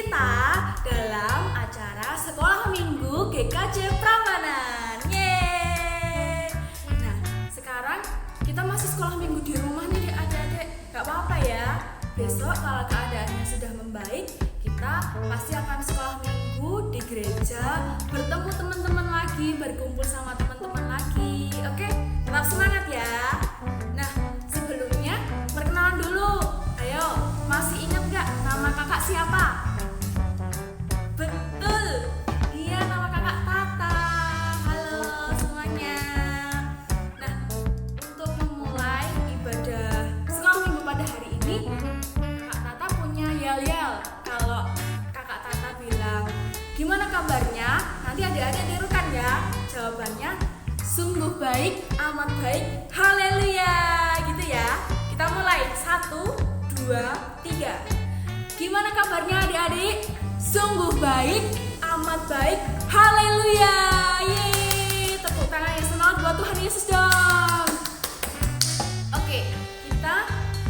kita dalam acara Sekolah Minggu GKJ Prambanan. Yeay! Nah, sekarang kita masih sekolah minggu di rumah nih adik-adik. Gak apa-apa ya. Besok kalau keadaannya sudah membaik, kita pasti akan sekolah minggu di gereja, bertemu teman-teman lagi, berkumpul sama teman-teman lagi. Oke? Tetap semangat ya. Nah, sebelumnya perkenalan dulu. Ayo, masih ingat gak nama kakak siapa? Betul, iya nama kakak Tata. Halo semuanya. Nah, untuk memulai ibadah sekolah minggu pada hari ini, kakak Tata punya yel-yel. Kalau kakak Tata bilang, gimana kabarnya? Nanti adik-adik tirukan ya. Jawabannya, sungguh baik, amat baik, haleluya. Gitu ya. Kita mulai, 1, 2, 3. Gimana kabarnya adik-adik? Sungguh baik, amat baik, haleluya. Yeay, tepuk tangan yang semangat buat Tuhan Yesus dong. Oke, kita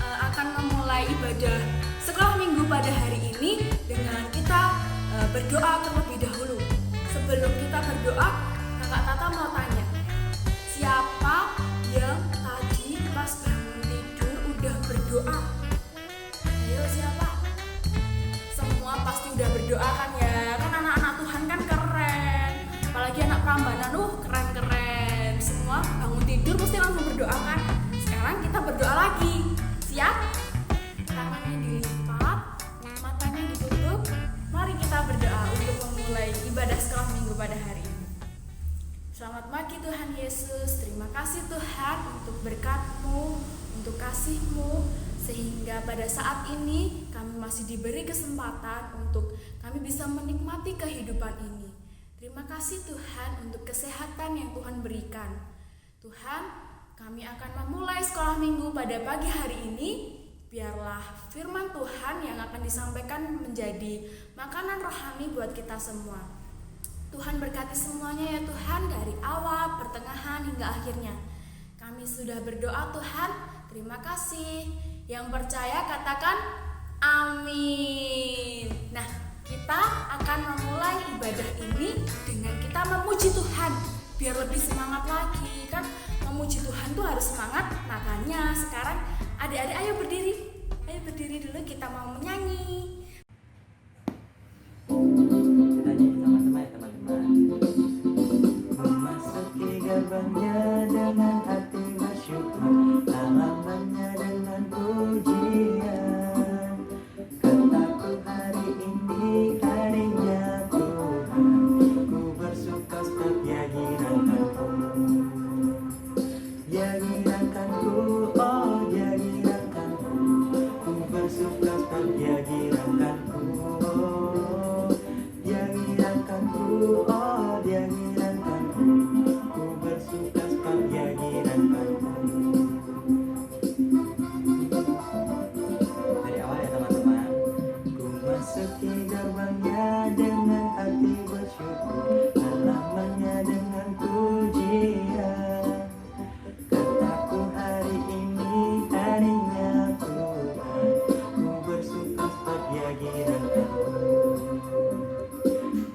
akan memulai ibadah sekolah minggu pada hari ini dengan kita berdoa terlebih dahulu. Sebelum kita berdoa, kakak Tata mau tanya, siapa yang tadi pas bangun tidur udah berdoa? Ayo siapa? Semua pasti udah berdoa kan ya? Kan anak-anak Tuhan kan keren. Apalagi anak Prambanan, keren-keren. Semua bangun tidur pasti langsung berdoa kan? Sekarang kita berdoa lagi. Siap? Tangannya dilipat, matanya ditutup. Mari kita berdoa untuk memulai ibadah sekolah minggu pada hari ini. Selamat pagi Tuhan Yesus. Terima kasih Tuhan untuk berkat-Mu, untuk kasih-Mu, sehingga pada saat ini kami masih diberi kesempatan untuk kami bisa menikmati kehidupan ini. Terima kasih Tuhan untuk kesehatan yang Tuhan berikan. Tuhan, kami akan memulai sekolah minggu pada pagi hari ini. Biarlah firman Tuhan yang akan disampaikan menjadi makanan rohani buat kita semua. Tuhan berkati semuanya ya Tuhan, dari awal, pertengahan hingga akhirnya. Kami sudah berdoa Tuhan, terima kasih. Yang percaya katakan amin. Nah, kita akan memulai ibadah ini dengan kita memuji Tuhan. Biar lebih semangat lagi, kan memuji Tuhan tuh harus semangat. Makanya sekarang adik-adik ayo berdiri. Ayo berdiri dulu, kita mau menyanyi. Kita nyanyi sama-sama ya teman-teman. Memasuki gerbangnya dengan hati bersyukur, halamannya dengan pujian. Kataku hari ini harinya Tuhan, ku bersuka sebab Dia girakanku. Dia girakanku, oh Dia girakanku, ku bersuka sebab Dia girakanku. Dia girakanku, oh Dia girakanku, ku bersuka sebab Dia girakanku. Dari awal ya teman-teman. Ku masuki gerbangnya dengan hati bersyukur, halamannya dengan pujian. Kataku hari ini harinya Tuhan, ku bersuka sebab Dia girakanku.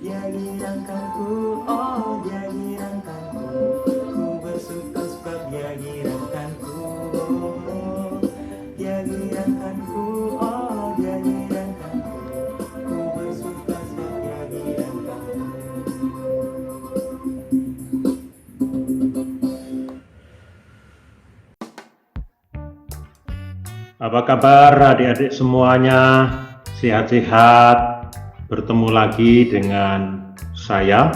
Dia girakanku, oh Dia girakanku, ku bersuka sebab Dia girakanku. Dia girakanku, oh Dia girakanku, ku bersuka sebab Dia girakanku. Apa kabar adik-adik semuanya? Sehat-sehat? Bertemu lagi dengan saya,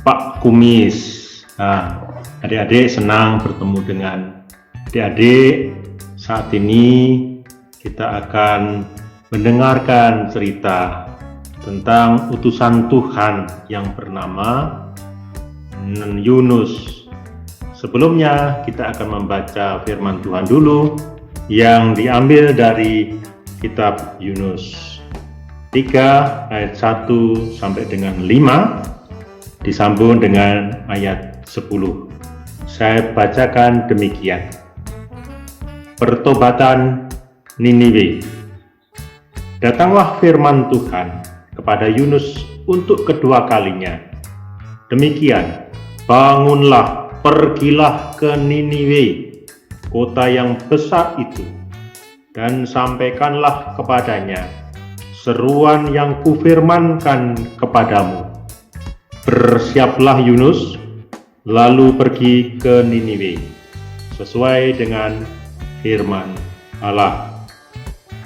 Pak Kumis. Nah, adik-adik senang bertemu dengan adik-adik. Saat ini kita akan mendengarkan cerita tentang utusan Tuhan yang bernama Yunus. Sebelumnya kita akan membaca firman Tuhan dulu yang diambil dari kitab Yunus 3 ayat 1 sampai dengan 5 disambung dengan ayat 10. Saya bacakan demikian. Pertobatan Niniwe. Datanglah firman Tuhan kepada Yunus untuk kedua kalinya, "Demikian, bangunlah, pergilah ke Niniwe, kota yang besar itu, dan sampaikanlah kepadanya seruan yang kufirmankan kepadamu." Bersiaplah Yunus, lalu pergi ke Niniwe, sesuai dengan firman Allah.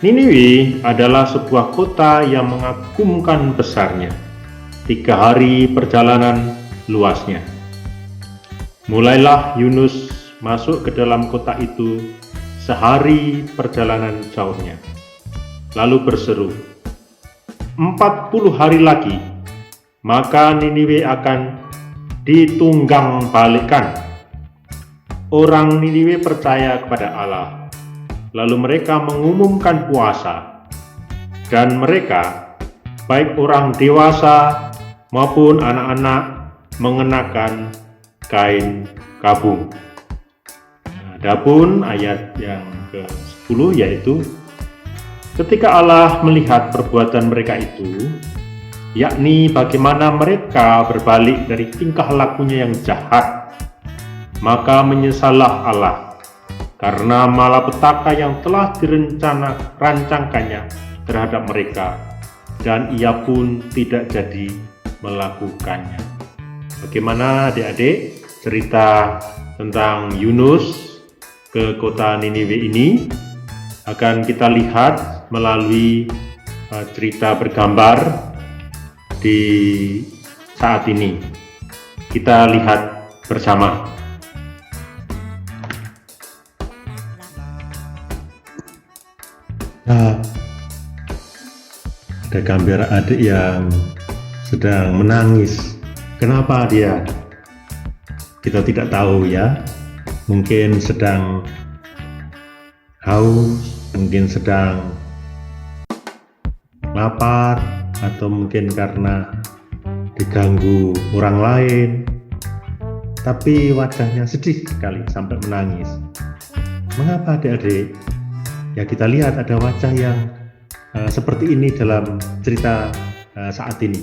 Niniwe adalah sebuah kota yang mengagumkan besarnya, 3 hari perjalanan luasnya. Mulailah Yunus masuk ke dalam kota itu sehari perjalanan jauhnya, lalu berseru, 40 hari lagi, maka Niniwe akan ditunggang balikkan. Orang Niniwe percaya kepada Allah, lalu mereka mengumumkan puasa, dan mereka, baik orang dewasa maupun anak-anak, mengenakan kain kabung. Adapun ayat yang ke-10 yaitu, ketika Allah melihat perbuatan mereka itu, yakni bagaimana mereka berbalik dari tingkah lakunya yang jahat, maka menyesallah Allah karena malapetaka yang telah rancangkannya terhadap mereka, dan ia pun tidak jadi melakukannya. Bagaimana adik-adik cerita tentang Yunus ke kota Niniwe ini akan kita lihat melalui cerita bergambar di saat ini. Kita lihat bersama. Nah, ada gambar adik yang sedang menangis. Kenapa dia? Kita tidak tahu ya. Mungkin sedang haus, mungkin sedang lapar, atau mungkin karena diganggu orang lain, tapi wajahnya sedih sekali sampai menangis. Mengapa adik-adik? Ya, kita lihat ada wajah yang seperti ini dalam cerita saat ini.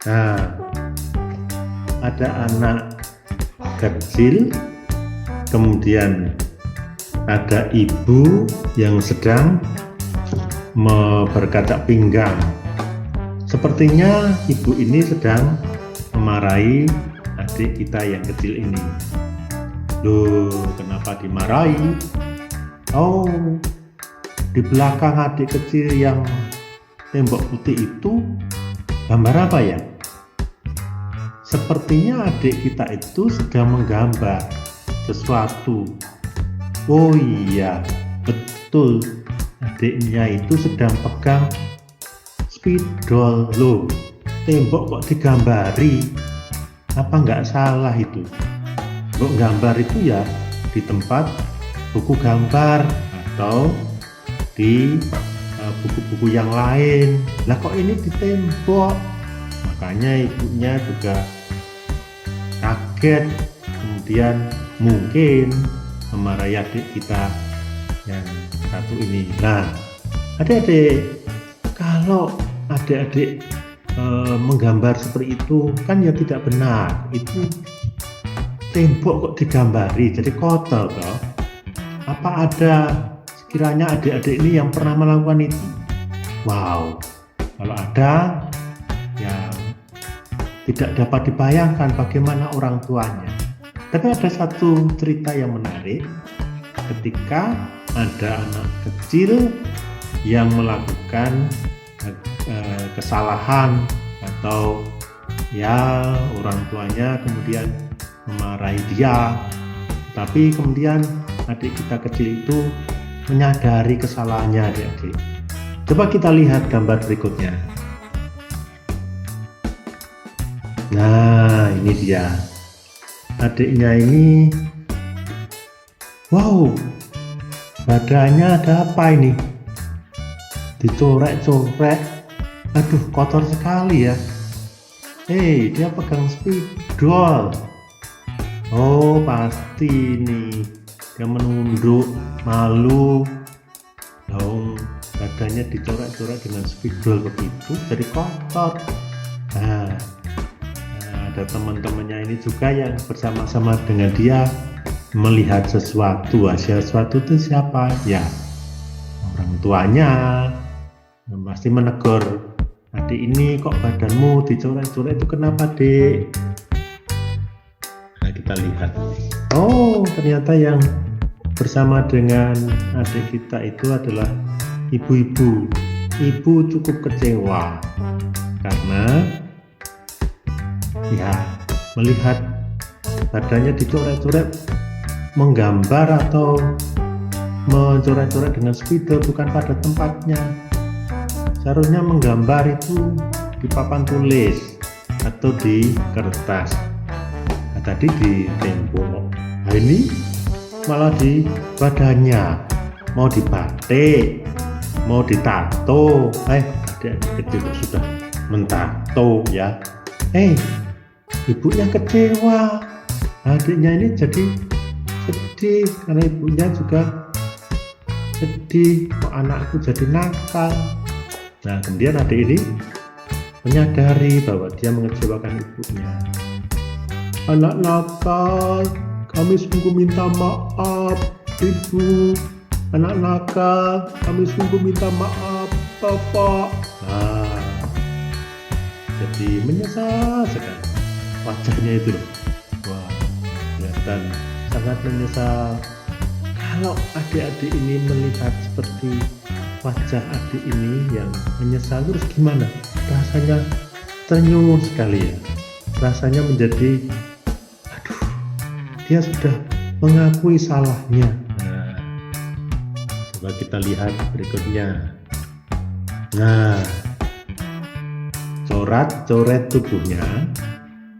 Nah, ada anak kecil, kemudian ada ibu yang sedang berkacak pinggang. Sepertinya ibu ini sedang memarahi adik kita yang kecil ini. Loh, kenapa dimarahi? Oh, di belakang adik kecil yang tembok putih itu gambar apa ya? Sepertinya adik kita itu sedang menggambar sesuatu. Oh iya, betul. Adiknya itu sedang pegang spidol. Loh, tembok kok digambari? Apa nggak salah itu? Kok gambar itu ya di tempat buku gambar atau di buku-buku yang lain. Lah kok ini di tembok? Makanya ibunya juga kaget, kemudian mungkin memarahi adik kita yang satu ini. Nah, adik-adik, kalau adik-adik menggambar seperti itu kan ya tidak benar. Itu tembok kok digambari, jadi kotor toh. Apa ada sekiranya adik-adik ini yang pernah melakukan itu? Wow, kalau ada yang tidak dapat dibayangkan bagaimana orang tuanya. Tapi ada satu cerita yang menarik ketika ada anak kecil yang melakukan kesalahan atau ya orang tuanya kemudian memarahi dia, tapi kemudian adik kita kecil itu menyadari kesalahannya. Adik-adik, coba kita lihat gambar berikutnya. Nah, ini dia adiknya ini. Wow, badannya ada apa ini? Dicorek-corek. Aduh, kotor sekali ya. Dia pegang spidol. Oh, pasti nih dia menunduk, malu badannya dicoret-coret dengan spidol begitu jadi kotor. Nah, ada teman-temannya ini juga yang bersama-sama dengan dia melihat sesuatu. Sesuatu itu siapa? Ya, orang tuanya. Pasti menegur, adik ini kok badanmu dicoret-coret itu kenapa, Dek? Nah, kita lihat. Oh, ternyata yang bersama dengan adik kita itu adalah ibu-ibu. Ibu cukup kecewa karena ya melihat badannya dicoret-coret, menggambar atau mencoret-coret dengan spidol bukan pada tempatnya. Seharusnya menggambar itu di papan tulis atau di kertas. Nah, tadi di tembok. Nah, ini malah di badannya, mau dibatik, mau ditato. Adik kecil sudah mentato ya. Ibunya kecewa. Adiknya ini jadi sedih karena ibunya juga sedih, kok anakku jadi nakal. Nah, kemudian adik ini menyadari bahwa dia mengecewakan ibunya. Anak nakal, kami sungguh minta maaf, Ibu. Anak nakal, kami sungguh minta maaf, Bapak. Nah, jadi menyesal sekali wajahnya itu loh. Wah, kelihatan sangat menyesal. Kalau adik-adik ini melihat seperti wajah adik ini yang menyesal, terus gimana? Rasanya ternyuh sekali ya. Rasanya menjadi, aduh, dia sudah mengakui salahnya. Nah, coba kita lihat berikutnya. Nah, coret-coret tubuhnya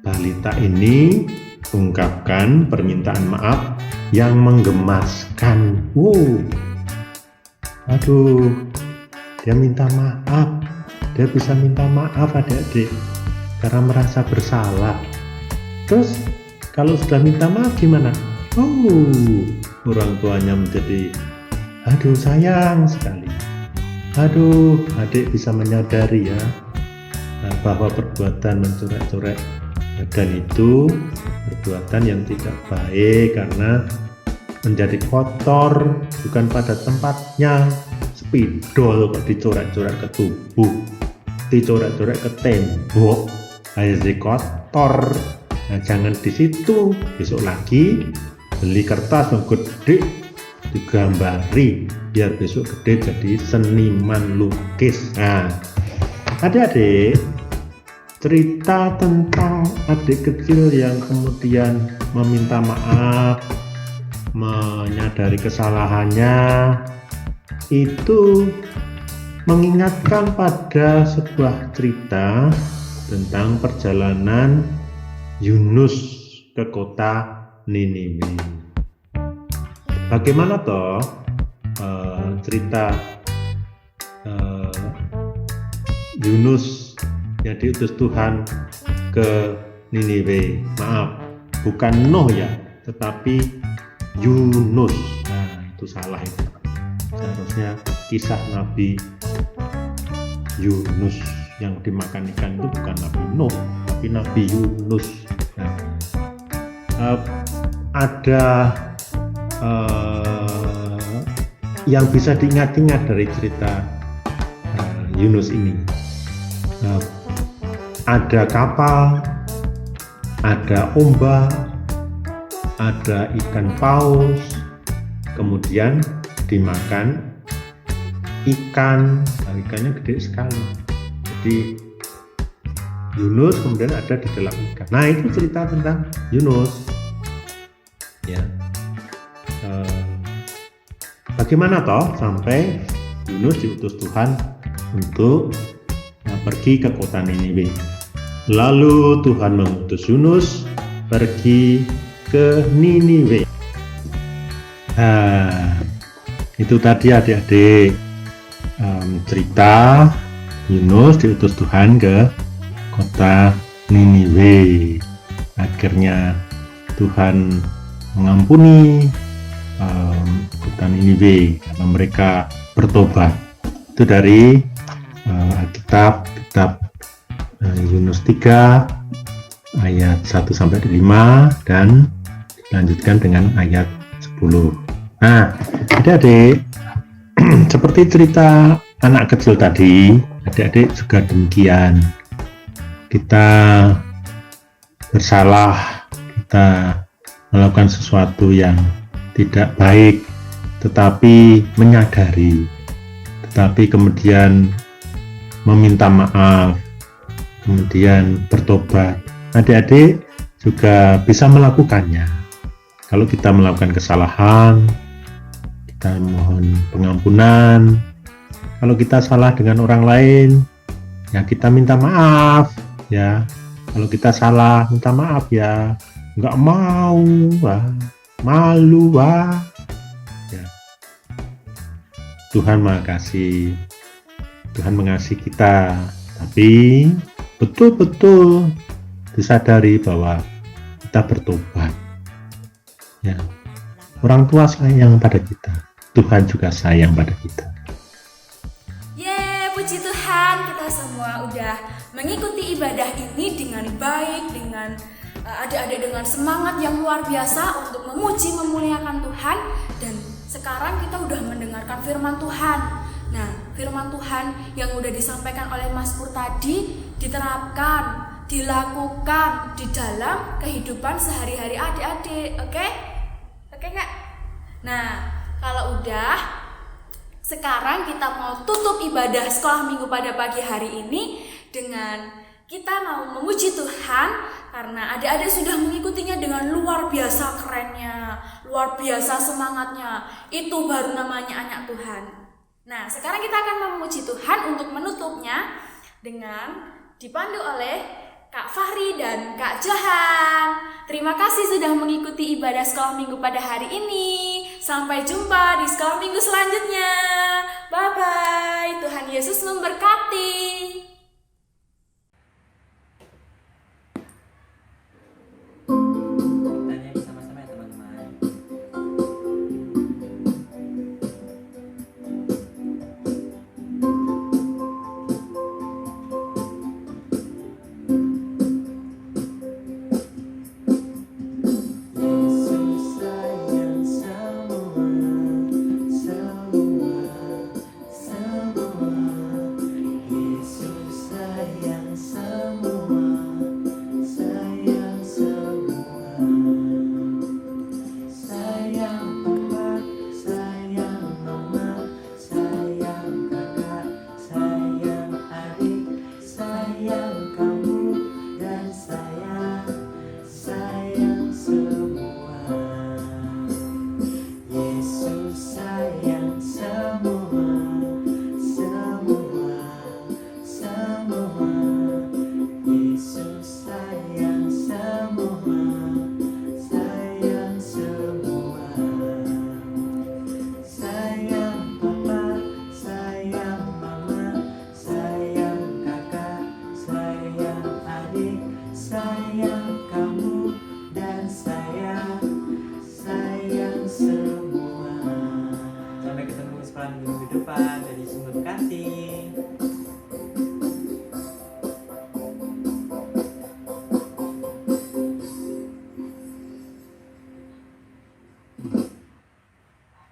balita ini ungkapkan permintaan maaf yang menggemaskan. Aduh, dia minta maaf. Dia bisa minta maaf adik-adik karena merasa bersalah. Terus kalau sudah minta maaf gimana? Orang tuanya menjadi, aduh sayang sekali. Aduh, adik bisa menyadari ya bahwa perbuatan mencoret-coret badan itu perbuatan yang tidak baik karena menjadi kotor bukan pada tempatnya. Spidol kok dicoret-coret ke tubuh, dicoret-coret ke tembok, jadi kotor. Nah, jangan di situ. Besok lagi beli kertas yang gede digambari biar besok gede jadi seniman lukis. Nah, adik-adik, cerita tentang adik kecil yang kemudian meminta maaf, menyadari kesalahannya, itu mengingatkan pada sebuah cerita tentang perjalanan Yunus ke kota Niniwe. Bagaimana toh cerita Yunus yang diutus Tuhan ke Niniwe? Maaf, bukan Nuh ya, tetapi Yunus. Nah, itu salah itu. Seharusnya kisah Nabi Yunus yang dimakan ikan itu bukan Nabi Nuh, tapi Nabi Yunus. Nah, ada yang bisa diingat-ingat dari cerita Yunus ini. Ada kapal, ada ombak, ada ikan paus, kemudian dimakan ikan. Nah, ikannya gede sekali. Jadi Yunus kemudian ada di dalam ikan. Nah, itu cerita tentang Yunus. Ya. Bagaimana toh sampai Yunus diutus Tuhan untuk pergi ke kota Niniwe. Lalu Tuhan mengutus Yunus pergi ke Niniwe. Itu tadi adik-adik cerita Yunus diutus Tuhan ke kota Niniwe. Akhirnya Tuhan mengampuni kota Niniwe karena mereka bertobat. Itu dari Alkitab, kitab Yunus 3 ayat 1 sampai 5 dan dilanjutkan dengan ayat 10. Nah, adik-adik, seperti cerita anak kecil tadi, adik-adik juga demikian. Kita bersalah, kita melakukan sesuatu yang tidak baik, tetapi menyadari, tetapi kemudian meminta maaf, kemudian bertobat. Adik-adik juga bisa melakukannya. Kalau kita melakukan kesalahan, kita mohon pengampunan. Kalau kita salah dengan orang lain, ya kita minta maaf, ya. Kalau kita salah, minta maaf ya. Nggak mau, wah, malu, wah. Ya. Tuhan makasih, Tuhan mengasihi kita, tapi betul-betul disadari bahwa kita bertobat. Ya. Orang tua sayang pada kita, Tuhan juga sayang pada kita. Yeay, puji Tuhan, kita semua udah mengikuti ibadah ini dengan baik, dengan adik-adik dengan semangat yang luar biasa untuk memuji, memuliakan Tuhan. Dan sekarang kita udah mendengarkan firman Tuhan. Nah, firman Tuhan yang udah disampaikan oleh Mas Pur tadi diterapkan, dilakukan di dalam kehidupan sehari-hari adik-adik. Oke? Oke Kak? Nah, kalau udah, sekarang kita mau tutup ibadah sekolah minggu pada pagi hari ini dengan kita mau memuji Tuhan karena adik-adik sudah mengikutinya dengan luar biasa kerennya, luar biasa semangatnya. Itu baru namanya anak Tuhan. Nah, sekarang kita akan memuji Tuhan untuk menutupnya dengan dipandu oleh Kak Fahri dan Kak Johan. Terima kasih sudah mengikuti ibadah sekolah minggu pada hari ini. Sampai jumpa di sekolah minggu selanjutnya. Bye-bye. Tuhan Yesus memberkati.